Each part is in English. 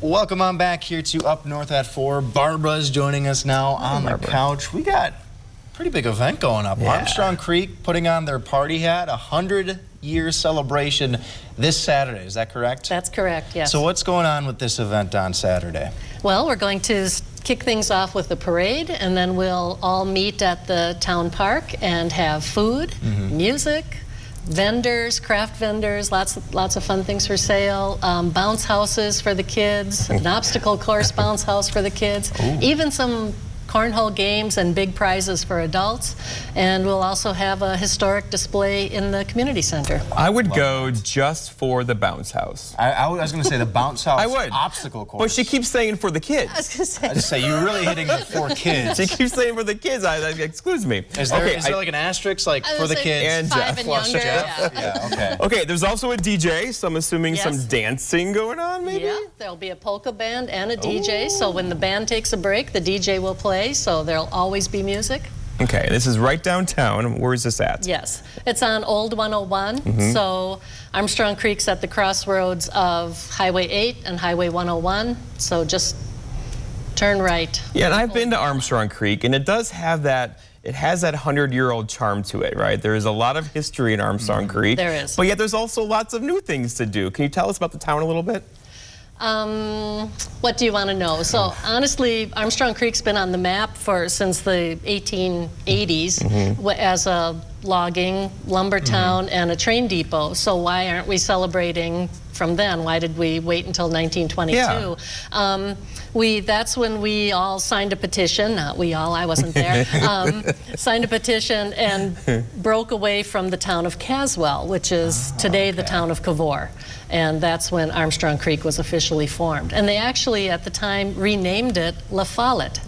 Welcome on back here to Up North at 4. Barbara's joining us now on the couch. We got a pretty big event going up. Armstrong Creek putting on their party hat, 100-year celebration this Saturday. Is that correct? That's correct, yes. So what's going on with this event on Saturday? Well, we're going to kick things off with the parade, and then we'll all meet at the town park and have food, music, vendors, craft vendors, lots of fun things for sale, bounce houses for the kids, an obstacle course bounce house for the kids, even some cornhole games and big prizes for adults, and we'll also have a historic display in the community center. I would go just for the bounce house. I was going to say the bounce house obstacle course. But she keeps saying for the kids. I was going to say. I just say you're really hitting the 4 kids. She keeps saying for the kids. Excuse me. Is there like an asterisk like for the kids? And 5 and younger. Yeah, okay. Okay, there's also a DJ, so I'm assuming some dancing going on, maybe? Yeah, there'll be a polka band and a DJ, so when the band takes a break, the DJ will play, so there'll always be music. Okay, this is right downtown. Where is this at? Yes, it's on Old 101, so Armstrong Creek's at the crossroads of Highway 8 and Highway 101, so just turn right. Yeah, and I've been to Armstrong Creek, and it does have that, it has that 100-year-old charm to it, right? There is a lot of history in Armstrong Creek. There is. But yet there's also lots of new things to do. Can you tell us about the town a little bit? What do you want to know? So honestly, Armstrong Creek's been on the map since the 1880s as a logging, lumber town, and a train depot. So why aren't we celebrating from then? Why did we wait until 1922? Yeah. That's when we all signed a petition, not we all, I wasn't there, signed a petition and broke away from the town of Caswell, which is today the town of Cavor. And that's when Armstrong Creek was officially formed. And they actually, at the time, renamed it La Follette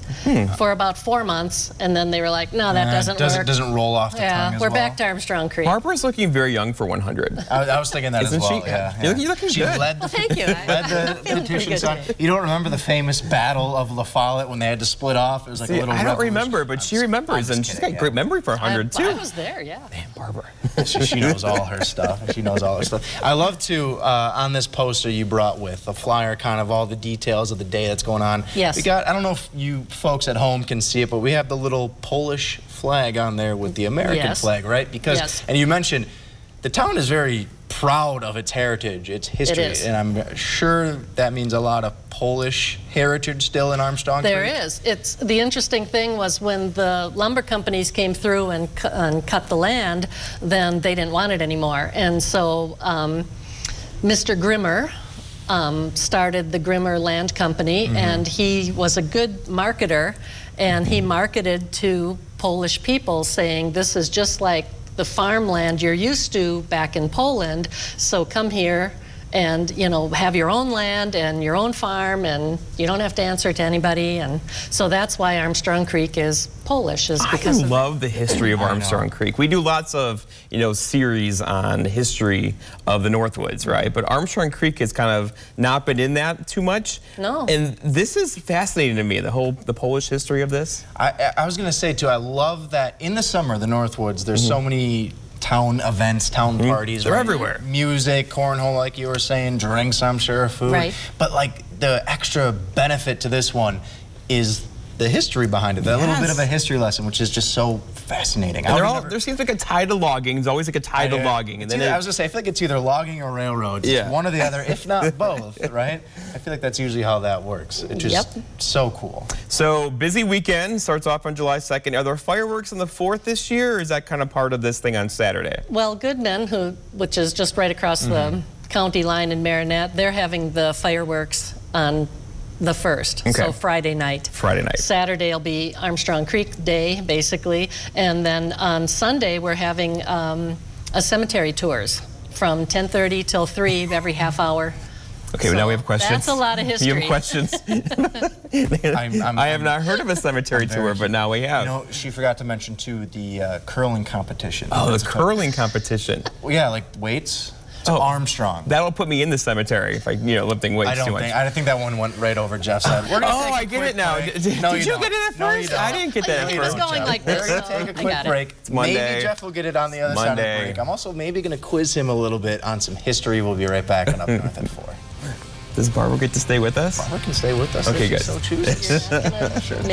for about 4 months, and then they were like, no, that doesn't work. It doesn't roll off the tongue as we're back to Armstrong Creek. Barbara's looking very young for 100. I was thinking that as well. She? Yeah. You're looking she good. led the, Thank you. led the petition song. You don't remember the famous battle of La Follette when they had to split off? It was like a little I don't remember, but she remembers, and she's got a great memory for 100 too. I was there, yeah. Man, Barbara. She knows all her stuff. She knows all her stuff. I love to, on this poster you brought with, a flyer, kind of all the details of the day that's going on. Yes. We got, I don't know if you folks at home can see it, but we have the little Polish flag on there with the American flag, right? Because, and you mentioned, the town is very proud of its heritage, its history, and I'm sure that means a lot of Polish heritage still in Armstrong Creek. There is. It's the interesting thing was when the lumber companies came through and cut the land, then they didn't want it anymore, and so Mr. Grimmer started the Grimmer Land Company, and he was a good marketer, and he marketed to Polish people saying, this is just like the farmland you're used to back in Poland, so come here and, you know, have your own land and your own farm, and you don't have to answer to anybody. And so that's why Armstrong Creek is Polish, is because I love the history of Armstrong Creek. We do lots of, you know, series on the history of the Northwoods, right? But Armstrong Creek has kind of not been in that too much. No. And this is fascinating to me, the Polish history of this. I was going to say, too, I love that in the summer, the Northwoods, there's so many town events, town parties. They're everywhere. Music, cornhole, like you were saying, drinks, I'm sure, food. Right. But like the extra benefit to this one is the history behind it. That little bit of a history lesson, which is just so fascinating. There seems like a tie to logging. There's always like a tie to logging. And then I was going to say, I feel like it's either logging or railroads. It's one or the other, if not both, right? I feel like that's usually how that works. It's just so cool. So, busy weekend, starts off on July 2nd. Are there fireworks on the 4th this year, or is that kind of part of this thing on Saturday? Well, Goodman, which is just right across the county line in Marinette, they're having the fireworks on the 1st, so Friday night. Friday night. Saturday will be Armstrong Creek Day, basically, and then on Sunday we're having a cemetery tours from 10:30 till 3 every half hour. Okay, well now we have questions. That's a lot of history. You have questions? I have not heard of a cemetery tour, but now we have. You know, she forgot to mention, too, the curling competition. Oh, the curling competition. Well, yeah, like weights. to Armstrong. That'll put me in the cemetery if I, lifting weights too much. I think that one went right over Jeff's head. Oh, I get it now. Did you get it at first? I didn't get that at He was first. going like this. We're going to take a quick break. It's Monday. Maybe Jeff will get it on the other side of the break. I'm also maybe going to quiz him a little bit on some history. We'll be right back on Up North at 4. Does Barbara get to stay with us? Barbara can stay with us. Okay, good. So chooses.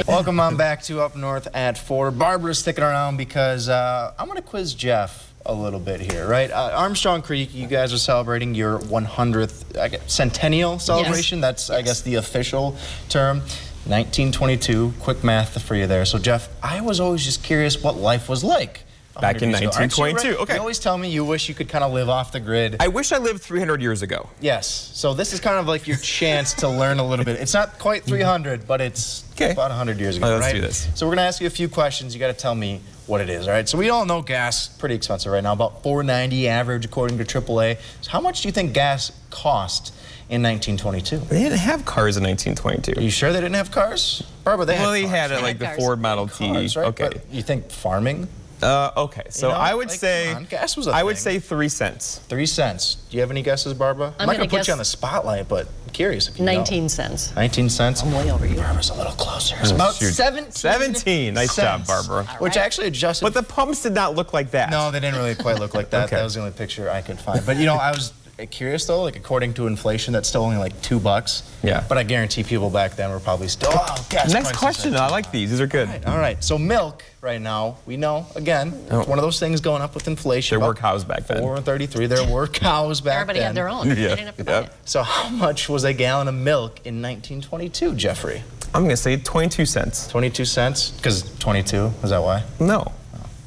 Welcome on back to Up North at 4. Barbara's sticking around because I'm going to quiz Jeff a little bit here, right? Armstrong Creek, you guys are celebrating your 100th Centennial celebration. Yes. That's, I guess, the official term. 1922. Quick math for you there. So, Jeff, I was always just curious what life was like back in 1922. Okay. You always tell me you wish you could kind of live off the grid. I wish I lived 300 years ago. Yes. So this is kind of like your chance to learn a little bit. It's not quite 300, but it's about 100 years ago, Let's right? do this. So we're going to ask you a few questions. You got to tell me what it is, all right? So we all know gas, pretty expensive right now, about $4.90 average according to AAA. So how much do you think gas cost in 1922? They didn't have cars in 1922. Are you sure they didn't have cars? Barbara, they had cars. Well, they had it like the Ford Model T. Cars, right? Okay. But you think farming? Okay, so I would say gas was a I would say 3 cents. 3 cents. Do you have any guesses, Barbara? I'm not going to put you on the spotlight, but I'm curious if you 19 cents. 19 cents? I'm way over you. Barbara's a little closer. It's about 17 Nice job, Barbara. Which actually adjusted. But the pumps did not look like that. No, they didn't really quite look like that. That was the only picture I could find. But, you know, I was curious, though, like, according to inflation, that's still only like $2. Yeah. But I guarantee people back then were probably still, gas Next question. I like these. These are good. All right. So milk right now, we know, again, it's one of those things going up with inflation. There were cows back then. $4.33. There were cows back Everybody then. had their own. They didn't have to buy it. So how much was a gallon of milk in 1922, Jeffrey? I'm going to say 22 cents. 22 cents? Because 22, is that why? No.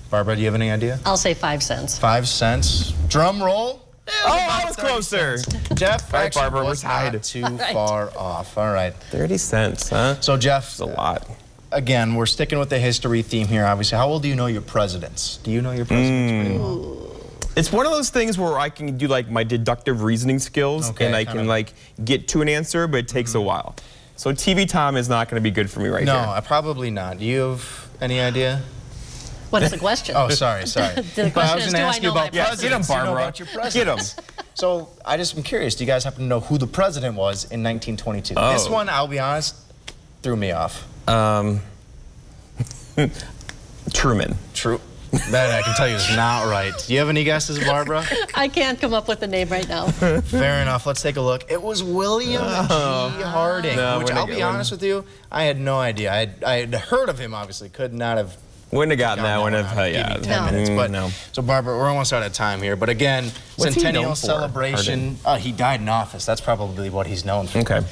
Barbara, do you have any idea? I'll say 5 cents. 5 cents. Drum roll. I was closer. Jeff, all right, Barbara, we're was tied. not too far off. All right. 30 cents, huh? So, Jeff. That's a lot. Again, we're sticking with the history theme here, obviously. How well do you know your presidents? Do you know your presidents pretty well? It's one of those things where I can do like my deductive reasoning skills and I can like get to an answer, but it takes a while. So TV Tom is not going to be good for me right here. No, probably not. Do you have any idea? What is the question? Oh, sorry. The question is, do I know my president? Get him, Barbara. You know about your presidents. Get him. So I just am curious. Do you guys happen to know who the president was in 1922? Oh. This one, I'll be honest, threw me off. Truman. True. That I can tell you is not right. Do you have any guesses, Barbara? I can't come up with a name right now. Fair enough. Let's take a look. It was William G. Harding, which I'll be honest with you, I had no idea. I had heard of him, obviously. Could not have. Wouldn't have gotten that one if, yeah. 10 minutes. But, so, Barbara, we're almost out of time here. But again, Centennial celebration. He died in office. That's probably what he's known for. Okay.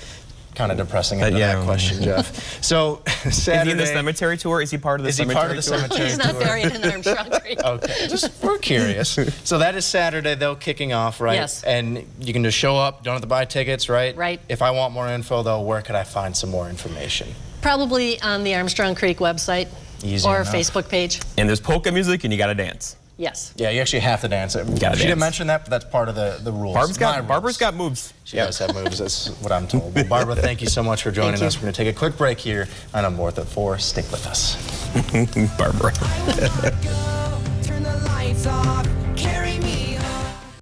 Kind of depressing into that question, Jeff. So, Saturday. Is he in the cemetery tour? Is he part of the cemetery tour? He's not buried in Armstrong Creek. Okay, we're curious. So that is Saturday, though, kicking off, right? Yes. And you can just show up, don't have to buy tickets, right? Right. If I want more info, though, where could I find some more information? Probably on the Armstrong Creek website. Easy or enough. Facebook page. And there's polka music and you got to dance. Yes. Yeah, you actually have to dance. She didn't mention that, but that's part of the rules. Barbara's got moves. She does have moves, that's what I'm told. Well, Barbara, thank you so much for joining us. We're going to take a quick break here on Up North at 4. Stick with us. Barbara. Turn the lights off.